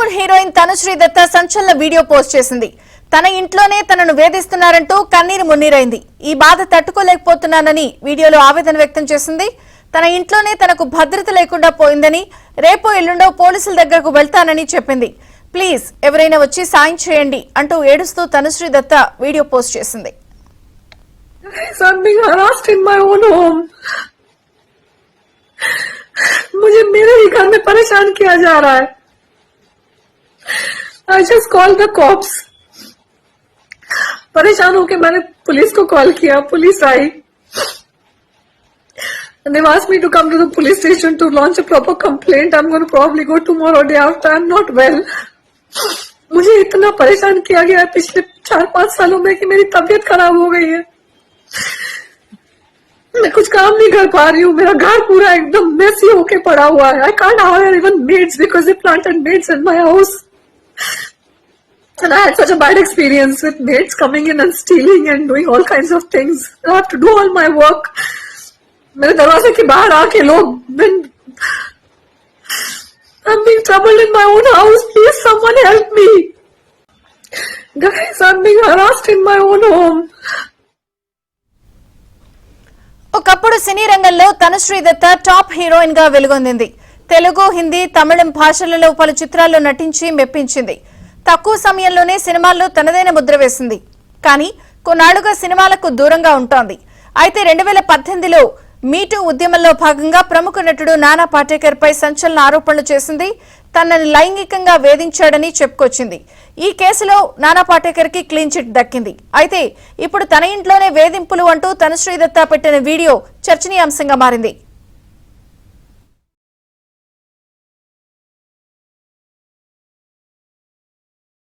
Bollywood heroine Tanushree Datta సంచలన video post చేసింది. తన ఇంట్లోనే తనను వేధిస్తున్నారంటూ కన్నీరు మున్నీరైంది. ఈ బాధ తట్టుకోలేకపోతున్నానని వీడియోలో ఆవేదన వ్యక్తం చేసింది. తన ఇంట్లోనే తనకు భద్రత లేకుండా పోయిందని, రేపో ఎల్లుండో పోలీసుల దగ్గరకు వెళ్తానని చెప్పింది. ప్లీజ్ ఎవరైనా వచ్చి సాయం చేయండి అంటూ ఏడుస్తూ తనుశ్రీ దత్తా వీడియో పోస్ట్ చేసింది. मुझे मेरे ही घर में परेशान किया जा रहा है. I just called the cops. परेशान होके मैंने पुलिस को कॉल किया. Police I. And they've asked me to come to the police station to launch a proper complaint. I'm going to probably go tomorrow day after. I'm not well. मुझे इतना परेशान किया गया है पिछले 4-5 सालों में कि मेरी तबीयत खराब हो गई है. मैं कुछ काम नहीं कर पा रही हूँ. मेरा घर पूरा एकदम मेसी होके पड़ा हुआ है. I can't hire even maids because they planted maids in my house. And I had such a bad experience with maids coming in and stealing and doing all kinds of things. I have to do all my work. मेरे दरवाजे के बाहर आके लोग I'm being troubled in my own house. Please someone help me. Guys, I'm being harassed in my own home. ఒకప్పుడు సినీ రంగంలో Tanushree Datta top heroine గా వెలుగొందింది. తెలుగు, హిందీ, తమిళం భాషలలో పలు చిత్రాల్లో నటించి మెప్పించింది. తక్కువ సమయంలోనే సినిమాల్లో తనదైన ముద్ర వేసింది. కానీ కొన్నాళ్లుగా సినిమాలకు దూరంగా ఉంటోంది. అయితే 2018లో మీటూ ఉద్యమంలో భాగంగా ప్రముఖ నటుడు నానా పాటేకర్ పై సంచలన ఆరోపణలు చేసింది. తనని లైంగికంగా వేధించాడని చెప్పుకొచ్చింది. ఈ కేసులో నానా పాటేకర్ కి క్లీన్ చిట్ దక్కింది. అయితే ఇప్పుడు తన ఇంట్లోనే వేధింపులు అంటూ తనుశ్రీ దత్తా పెట్టిన వీడియో చర్చనీయాంశంగా మారింది.